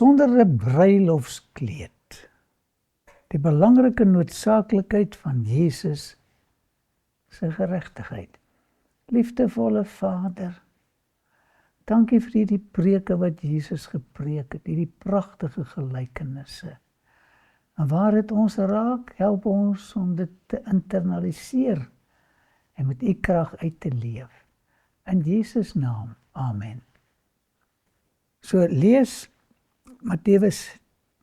Sonder 'n bruilofskleed. Die belangrike noodsaaklikheid van Jesus se geregtigheid. Liefdevolle Vader, dankie vir hierdie preke wat Jesus gepreek het, hierdie pragtige gelykenisse. En waar dit ons raak, help ons om dit te internaliseer en met u krag uit te leef. In Jesus naam, amen. So lees Matteus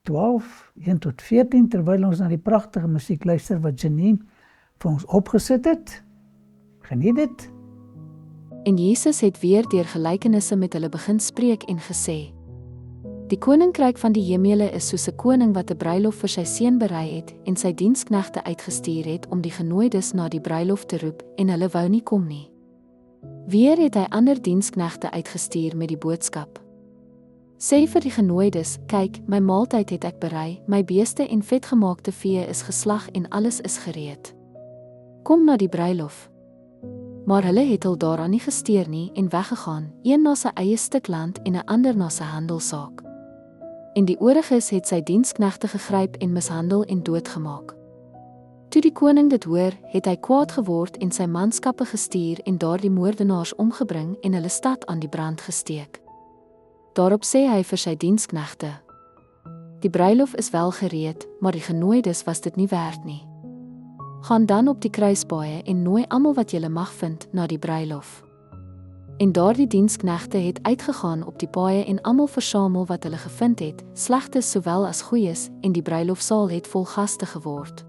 12, 1-14, terwyl ons na die pragtige musiek luister wat Janine vir ons opgesit het. Geniet dit. En Jesus het weer deur gelykenisse met hulle begin spreek en gesê: Die koninkryk van die hemele is soos 'n koning wat 'n bruilof vir sy seun berei het en sy diensknegte uitgestuur het om die genooides na die bruilof te roep en hulle wou nie kom nie. Weer het hy ander diensknegte uitgestuur met die boodskap: Sê vir die genooides, kyk, my maaltyd het ek berei, my beeste en vetgemaakte vee is geslag en alles is gereed. Kom na die bruilof. Maar hulle het hul daaraan nie gesteer nie en weggegaan, een na sy eie stuk land en 'n ander na sy handelssaak. En die ooriges het sy diensknegte gegryp en mishandel en doodgemaak. Toe die koning dit hoor, het hy kwaad geword en sy manskappe gestuur en daardie moordenaars omgebring en hulle stad aan die brand gesteek. Daarop sê hy vir sy diensknegte: Die bruilof is wel gereed, maar die genooides was dit nie werd nie. Gaan dan op die kruispaaie en nooi almal wat julle mag vind na die bruilof. En daardie diensknegte het uitgegaan op die paaie en almal versamel wat hulle gevind het, slegtes sowel as goeies, en die bruilofsaal het vol gaste geword.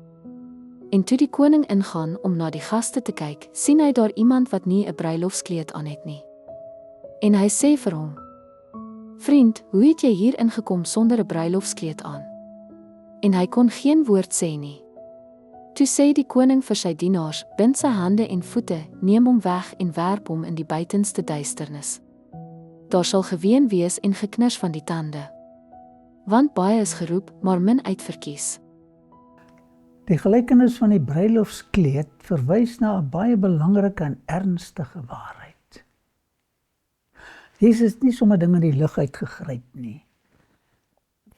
En toe die koning ingaan om na die gaste te kyk, sien hy daar iemand wat nie 'n bruilofskleed aan het nie. En hy sê vir hom: Vriend, hoe het jy hier ingekom sonder 'n bruilofskleed aan? En hy kon geen woord sê nie. Toe sê die koning vir sy dienaars: Bind sy hande en voete, neem hom weg en werp hom in die buitenste duisternis. Daar sal geween wees en geknars van die tande. Want baie is geroep, maar min uitverkies. Die gelykenis van die bruilofskleed verwys na 'n baie belangrike en ernstige waarheid. Jesus het nie sommer dinge in die lug uitgegryp nie.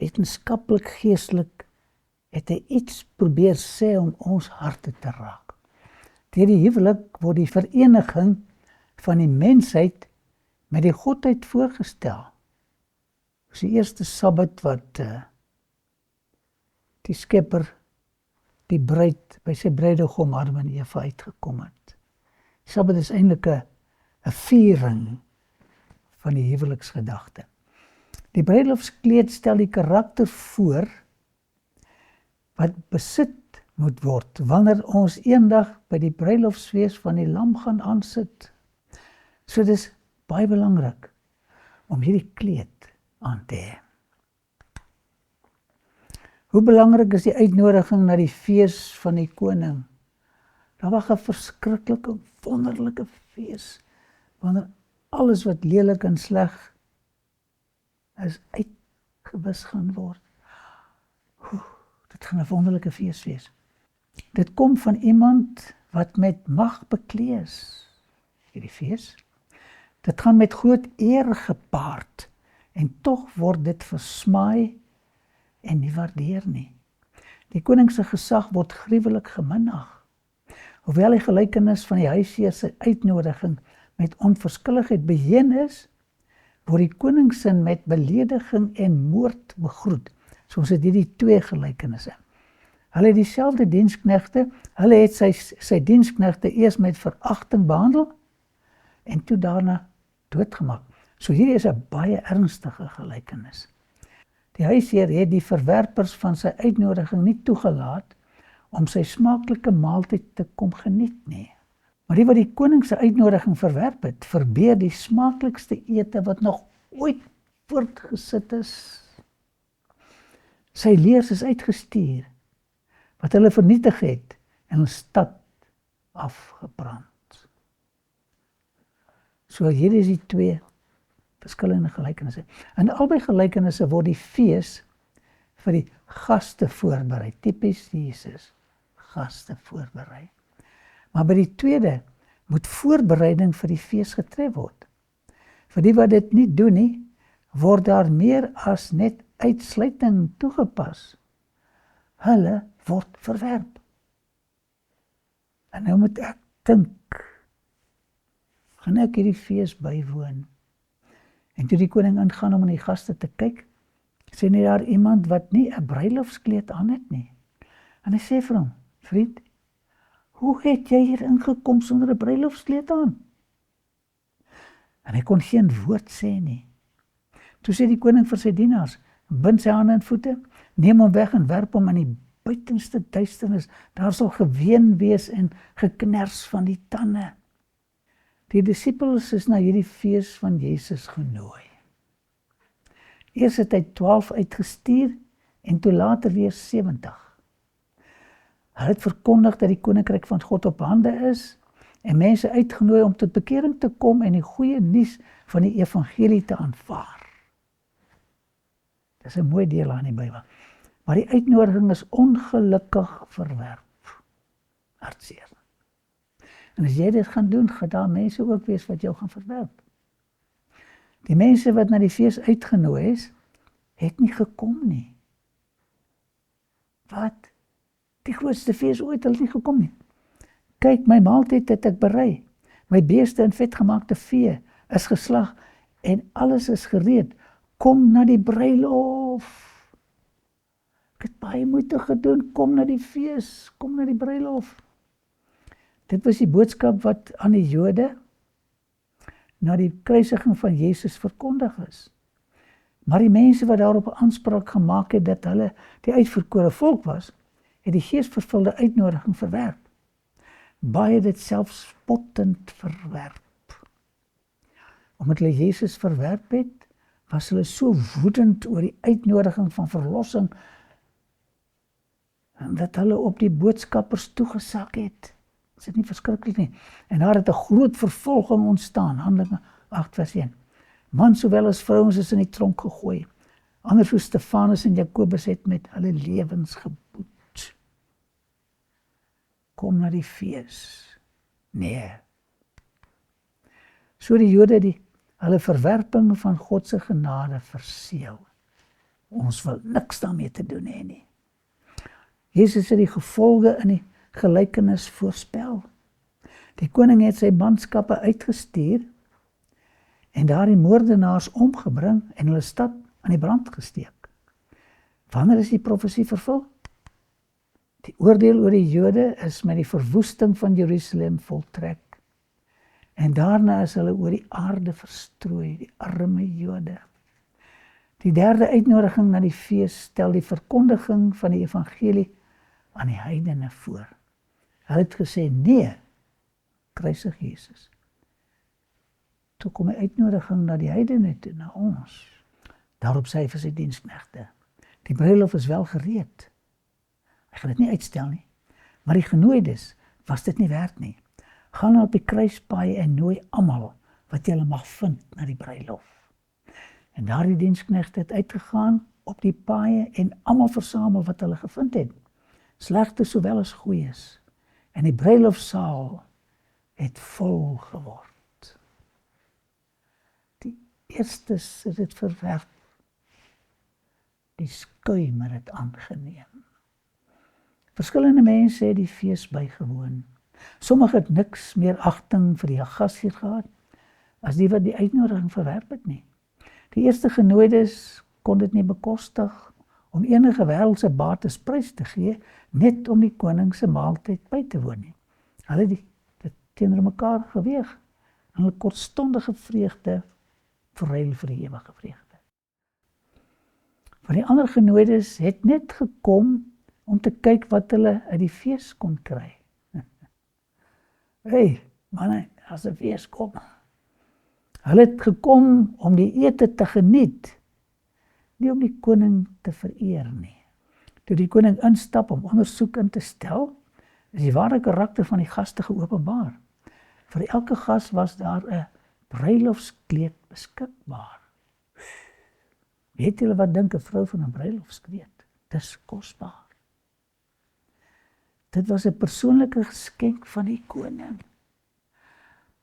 Wetenskaplik, geestelik het hy iets probeer sê om ons harte te raak. Deur die huwelik word die vereniging van die mensheid met die godheid voorgestel. Dis die eerste Sabbat wat die Skepper die bruid by sy bruidegom Adam en Eva uitgekom het. Sabbat is eintlik 'n viering van die huweliksgedagte. Die bruilofskleed stel die karakter voor wat besit moet word wanneer ons eendag by die bruilofsfees van die lam gaan aansit. So dis baie belangrik om hierdie kleed aan te hê. Hoe belangrik is die uitnodiging na die fees van die koning? Daar wag 'n verskriklike, wonderlike fees, wanneer alles wat lelik en sleg is uitgewis gaan word. Dit gaan 'n wonderlike fees wees. Dit kom van iemand wat met mag bekleed is, hierdie fees. Dit gaan met groot eer gepaard en tog word dit versmaai en nie waardeer nie. Die koning se gesag word gruwelik geminag. Hoewel die gelykenis van die huisheer se uitnodiging met onverskilligheid beheen is, word die koningssin met belediging en moord begroet, soos het hierdie twee gelykenisse. Hulle het dieselfde diensknegte, hulle het sy diensknegte eers met veragting behandel en toe daarna doodgemaak. So hierdie is 'n baie ernstige gelykenis. Die huisheer het die verwerpers van sy uitnodiging nie toegelaat om sy smaaklike maaltyd te kom geniet nie. Maar die wat die koning se uitnodiging verwerp het, verbeur die smaaklikste ete wat nog ooit voortgesit is. Sy leers is uitgestuur, wat hulle vernietig het en 'n stad afgebrand. So hier is die twee verskillende gelykenisse. In albei gelykenisse word die fees vir die gaste voorberei, tipies Jesus, gaste voorberei. Maar by die tweede moet voorbereiding vir die fees getref word. Vir die wat dit nie doen nie, word daar meer as net uitsluiting toegepas. Hulle word verwerp. En nou moet ek dink, gaan ek hierdie fees bywoon? En toe die koning ingaan om na die gaste te kyk, sien hy daar iemand wat nie 'n bruilofskleed aan het nie. En hy sê vir hom, vriend, hoe het jy hier ingekom sonder 'n bruilofskleed aan? En hy kon geen woord sê nie. Toe sê die koning vir sy dienaars, bind sy hande en voete, neem hom weg en werp hom in die buitenste duisternis. Daar sal geween wees en gekners van die tande. Die disippels is na hierdie fees van Jesus genooi. Eers het hy 12 uitgestuur en toe later weer 70. Hy het verkondig dat die koninkryk van God op hande is en mense uitgenooi om tot bekering te kom en die goeie nuus van die evangelie te aanvaar. Dis 'n mooi deel aan die Bybel. Maar die uitnodiging is ongelukkig verwerp. Hartseer. En as jy dit gaan doen, gaan daar mense ook wees wat jou gaan verwerp. Die mense wat na die fees uitgenooi is, het nie gekom nie. Wat? Die grootste fees ooit, hulle het nie gekom nie. Kyk, my maaltyd het ek berei. My beeste en vetgemaakte vee is geslag en alles is gereed. Kom na die bruilof. Ek het baie moeite gedoen, kom na die fees, kom na die bruilof. Dit was die boodskap wat aan die Jode na die kruisiging van Jesus verkondig is. Maar die mense wat daarop aanspraak gemaak het dat hulle die uitverkore volk was, het die geesvervulde uitnodiging verwerp. Baie dit selfs spottend verwerp. Omdat hulle Jesus verwerp het, was hulle so woedend oor die uitnodiging van verlossing, en dat hulle op die boodskappers toegesak het. Is dit nie verskriklik nie? En daar het 'n groot vervolging ontstaan, Handelinge 8:1. Man sowel as vrouens is in die tronk gegooi. Anders soos Stefanus en Jakobus het met hulle lewens geboet. Kom na die fees. Nee. So die Jode hulle verwerping van God se genade verseël. Ons wil niks daarmee te doen hê nie. Jesus het die gevolge in die gelykenis voorspel. Die koning het sy manskappe uitgestuur en daardie moordenaars omgebring en hulle stad aan die brand gesteek. Wanneer is die profesie vervul? Die oordeel oor die Jode is met die verwoesting van Jerusalem voltrek. En daarna is hulle oor die aarde verstrooi, die arme Jode. Die derde uitnodiging na die fees stel die verkondiging van die evangelie aan die heidene voor. Hulle het gesê, nee, kruisig Jesus. Toe kom die uitnodiging na die heidene toe, na ons. Daarop sê hy vir sy diensknegte, die bruilof is wel gereed. Hy gaan dit nie uitstel nie. Maar die genooides was dit nie werd nie. Gaan op die kruispaaie en nooi almal wat jy mag vind na die bruilof. En daardie diensknegte het uitgegaan op die paaie en almal versamel wat hulle gevind het. Slegte sowel as goeies. En die bruilofsaal het vol geword. Die eerstes het dit verwerp. Die skuim het dit aangeneem. Verskillende mense het die fees bygewoon. Sommige het niks meer agting vir die gasheer gehad, as die wat die uitnodiging verwerp het nie. Die eerste genooides kon dit nie bekostig om enige wêreldse bates prys te gee, net om die koning se maaltyd by te woon nie. Hulle het dit teenoor mekaar geweeg, en hulle kortstondige vreugde verruil vir die ewige vreugde. Van die ander genooides het net gekom om te kyk wat hulle uit die fees kon kry. Hey, manne, as 'n fees kom. Hulle het gekom om die ete te geniet, nie om die koning te vereer nie. Toe die koning instap om ondersoek in te stel, is die ware karakter van die gaste geopenbaar. Vir elke gas was daar 'n bruilofskleed beskikbaar. Weet julle wat dink 'n vrou van 'n bruilofskleed? Dis kosbaar. Dit was 'n persoonlike geskenk van die koning.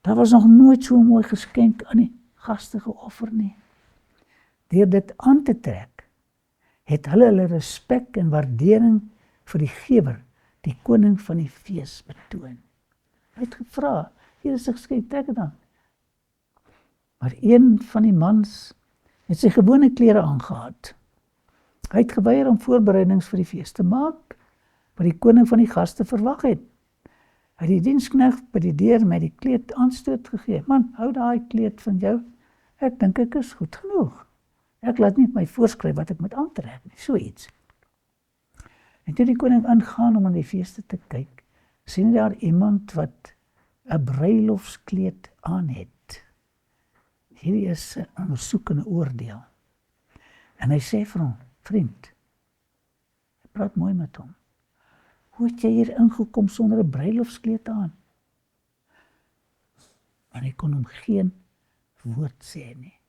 Daar was nog nooit so 'n mooi geskenk aan die gaste geoffer nie. Deur dit aan te trek, het hulle respek en waardering vir die gewer, die koning van die fees betoon. Hy het gevra, hier is 'n geskenk, trek dit aan. Maar een van die mans het sy gewone klere aangehad. Hy het geweier om voorbereidings vir die fees te maak, wat die koning van die gaste verwag het. Hy het die diensknegt by die deur met die kleed aanstoot gegee. Man, hou daai kleed van jou. Ek dink ek is goed genoeg. Ek laat nie my voorskryf wat ek moet aantrek nie, so iets. En toe die koning ingaan om aan die feeste te kyk, sien daar iemand wat 'n bruilofskleed aan het. Hierdie is 'n ondersoekende oordeel. En hy sê vir hom, vriend, hy praat mooi met hom. Hoe het jy hier ingekom sonder 'n bruilofskleed aan? En hy kon hom geen woord sê nie.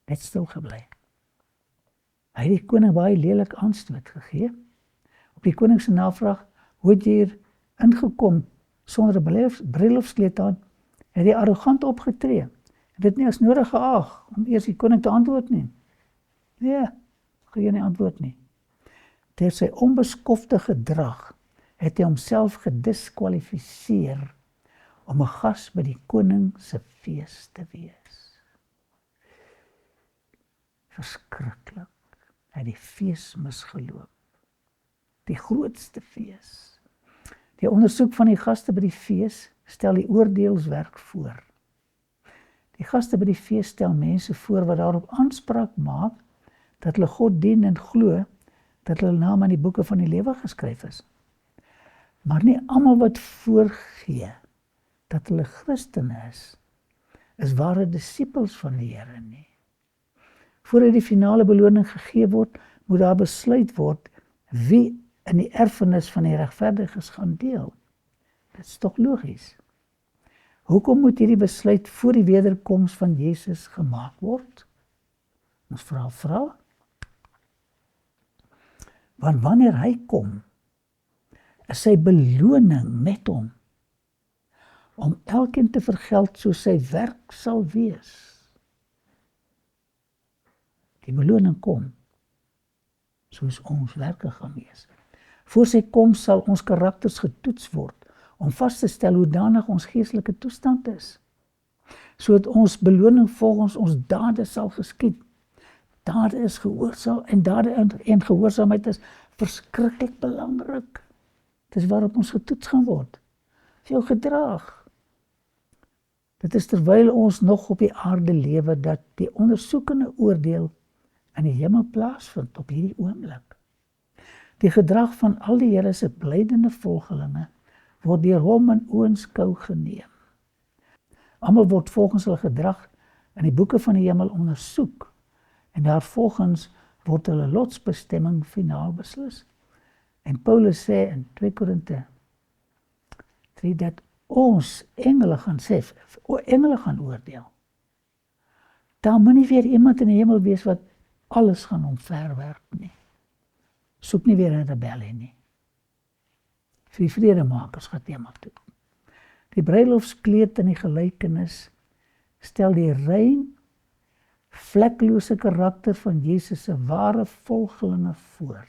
Net stil gebly. Hy het die koning baie lelik aanstoot gegee. Op die koning se navraag, hoe het jy hier ingekom sonder 'n bruilofskleed aan, het hy arrogant opgetree. En dit nie as nodig geag om eers die koning te antwoord nie. Nee, geen nie antwoord nie. Deur sy onbeskofte gedrag het hy homself gediskwalifiseer om 'n gas by die koning se fees te wees. Verskriklik. Hy het die fees misgeloop. Die grootste fees. Die ondersoek van die gaste by die fees stel die oordeelswerk voor. Die gaste by die fees stel mense voor wat daarop aanspraak maak dat hulle God dien en glo dat hulle naam in die boeke van die lewe geskryf is. Maar nie almal wat voorgee dat hulle Christene is ware disippels van die Here nie. Voordat die finale beloning gegee word, moet daar besluit word wie in die erfenis van die regverdiges gaan deel. Dit is tog logies. Hoekom moet hierdie besluit voor die wederkoms van Jesus gemaak word? Ons vra. Want wanneer hy kom, is sy beloning met hom, om elkeen te vergeld soos sy werk sal wees. Die beloning kom, soos ons werke gaan wees. Voor sy koms sal ons karakters getoets word, om vas te stel hoe danig ons geestelike toestand is, sodat ons beloning volgens ons dade sal geskied. Dade is gehoorsaam, en dade en gehoorsaamheid is verskriklik belangrik. Dit is waarop ons getoets gaan word. Jou gedrag. Dit is terwyl ons nog op die aarde lewe, dat die ondersoekende oordeel in die hemel plaasvind op hierdie oomblik. Die gedrag van al die Here se blydende volgelinge word deur hom in oënskou geneem. Almal word volgens hulle gedrag in die boeke van die hemel ondersoek, en daarvolgens word hulle lotsbestemming finaal beslis. En Paulus sê in 2 Korinte 3 dat ons engele gaan oordeel. Daar moet nie weer iemand in die hemel wees wat alles gaan omverwerp nie. Soek nie weer 'n rebellie nie. Vir die vredemakers gaan hemel toe. Die bruilofskleed in die gelykenis stel die rein, vlekkelose karakter van Jesus se ware volgelinge voor.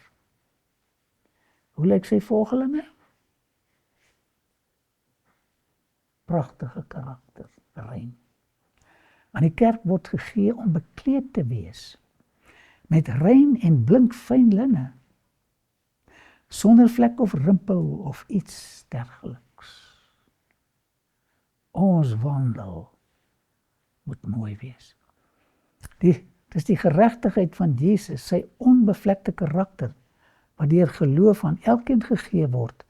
Hoe lyk sy volgelinge? Pragtige karakter, rein. Aan die kerk word gegee om bekleed te wees met rein en blink fyn linne, sonder vlek of rimpel of iets dergeliks. Ons wandel moet mooi wees. Dit is die geregtigheid van Jesus, sy onbevlekte karakter, wat deur geloof aan elkeen gegee word,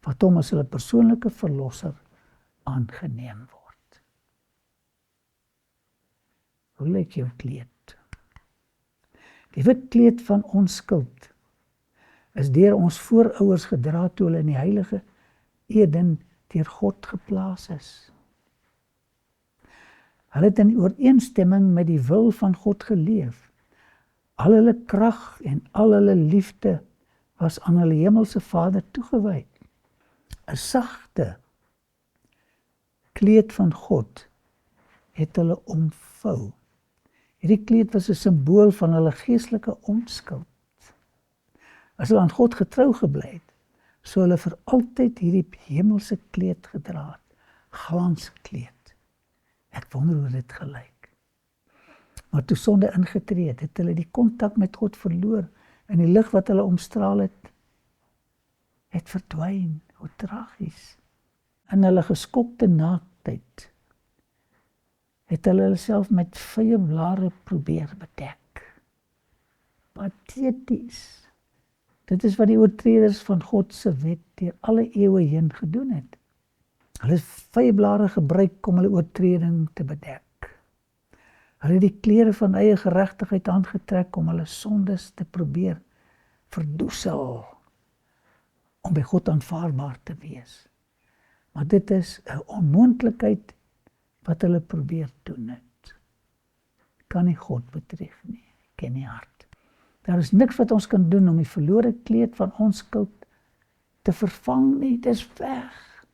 wat hom as hulle persoonlike verlosser aangeneem word. Hoe lyk jou kleed? Die wit kleed van onskuld is deur ons voorouers gedra toe hulle in die heilige Eden deur God geplaas is. Hulle het in ooreenstemming met die wil van God geleef. Al hulle krag en al hulle liefde was aan hulle hemelse Vader toegewy. 'n Sagte kleed van God het hulle omvou. Hierdie kleed was 'n simbool van hulle geestelike onskuld. as hulle aan God getrou gebly het, sou hulle vir altyd hierdie hemelse kleed gedra het, glanskleed. Ek wonder hoe dit gelyk. Maar toe sonde ingetree het, het hulle die kontak met God verloor, en die lig wat hulle omstraal het verdwyn. Hoe tragies. In hulle geskokte naaktheid het hulle self met vye blare probeer bedek. Patheties. Dit is wat die oortreders van God se wet deur alle eeue heen gedoen het. Hulle het vye blare gebruik om hulle oortreding te bedek. Hulle het die klere van eie geregtigheid aangetrek om hulle sondes te probeer verdoesel, om by God aanvaarbaar te wees. Maar dit is 'n onmoontlikheid wat hulle probeer doen het. Kan nie God bedrieg nie, ken nie hart. Daar is niks wat ons kan doen om die verlore kleed van onskuld te vervang nie, dit is weg.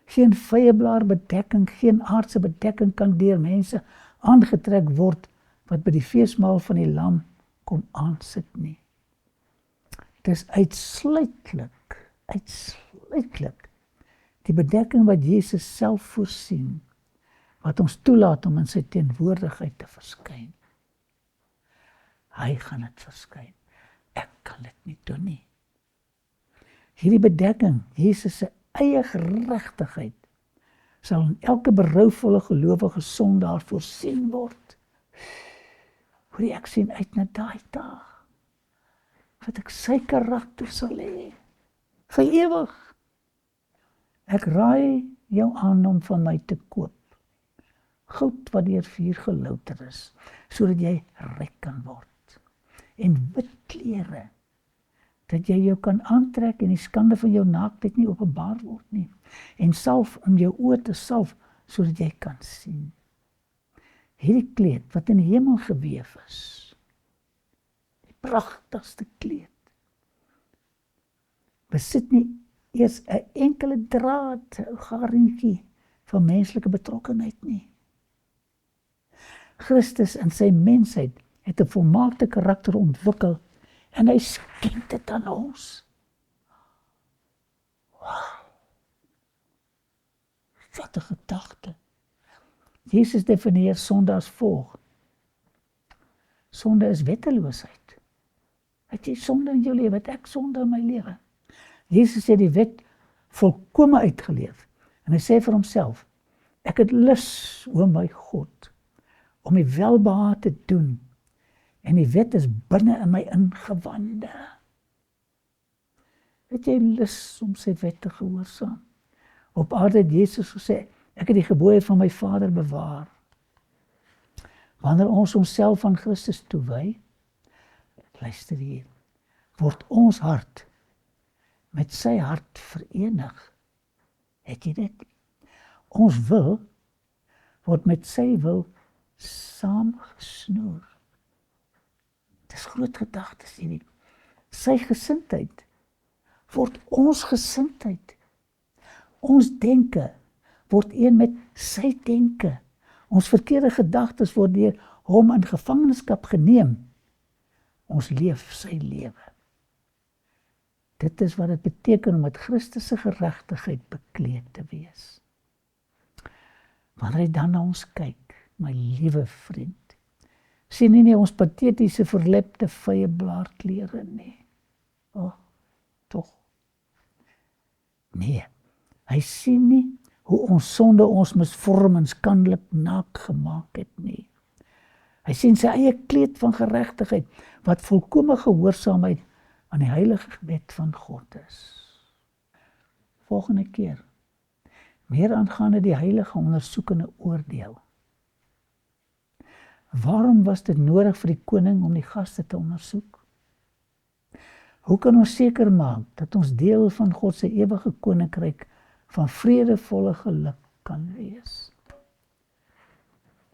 Geen vyeblaar bedekking, geen aardse bedekking kan deur mense aangetrek word wat by die feesmaal van die lam kom aansit nie. Dit is uitsluitlik die bedekking wat Jesus self voorsien, wat ons toelaat om in sy teenwoordigheid te verskyn. Hy gaan dit verskyn. Ek kan dit nie doen nie. Hierdie bedekking, Jesus se eie geregtigheid, sal in elke berouvolle gelowige sondaar voorsien word. Hoe ek sien uit na daai dag, wat ek sy karakter sal hê, vir ewig. Ek raai jou aan om van my te koop, goud wat deur vuur gelouter is, sodat jy ryk kan word. En wit klere, dat jy jou kan aantrek en die skande van jou naaktheid nie openbaar word nie. En salf om jou oë te salf, sodat jy kan sien. Hierdie kleed wat in die hemel geweef is, die pragtigste kleed, besit nie eers 'n enkele draad, 'n garentjie van menslike betrokkenheid nie. Christus in sy mensheid het 'n volmaakte karakter ontwikkel en hy skenk dit aan ons. Wow. Wat 'n gedagte. Jesus definieer sonde as volg. Sonde is wetteloosheid. Het jy sonde in jou lewe? Het ek sonde in my lewe? Jesus het die wet volkome uitgeleef. En hy sê vir homself, ek het lus, o my God, om die welbehae te doen. En die wet is binne in my ingewande. Het jy lus om sy wet te gehoorsaam? Op aarde het Jesus gesê, ek het die gebooie van my Vader bewaar. Wanneer ons onsself aan Christus toewy, luister hier, word ons hart met sy hart verenig. Het jy dit? Ons wil word met sy wil saamgesnoer. Dit is groot gedagtes hierdie. Sy gesindheid word ons gesindheid. Ons denke word een met sy denke. Ons verkeerde gedagtes word deur hom in gevangenskap geneem. Ons leef sy lewe. Dit is wat dit beteken om met Christus se geregtigheid bekleed te wees. Wanneer hy dan na ons kyk, my liewe vriend, sien nie ons patetiese verlepte vye blaarklere nie. Tog. Nee, hy sien nie hoe ons sonde ons misvormings kandelik naak gemaak het nie. Hy sien sy eie kleed van geregtigheid, wat volkome gehoorsaamheid aan die heilige wet van God is. Volgende keer, meer aangaande die heilige ondersoekende oordeel. Waarom was dit nodig vir die koning om die gaste te ondersoek? Hoe kan ons seker maak dat ons deel van God se ewige koninkryk van vredevolle geluk kan wees?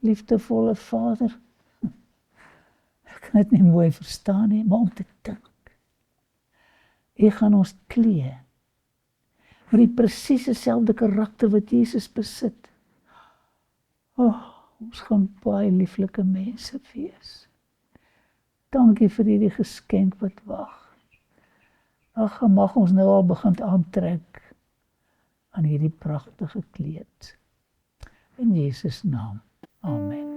Liefdevolle Vader, ek kan dit nie mooi verstaan nie, maar om te dink. U gaan ons klee met die presies dieselfde karakter wat Jesus besit. Ons gaan baie lieflike mense wees. Dankie vir hierdie geskenk wat wag. Ag, mag ons nou al begin aantrek aan hierdie pragtige kleed. In Jesus naam. Amen.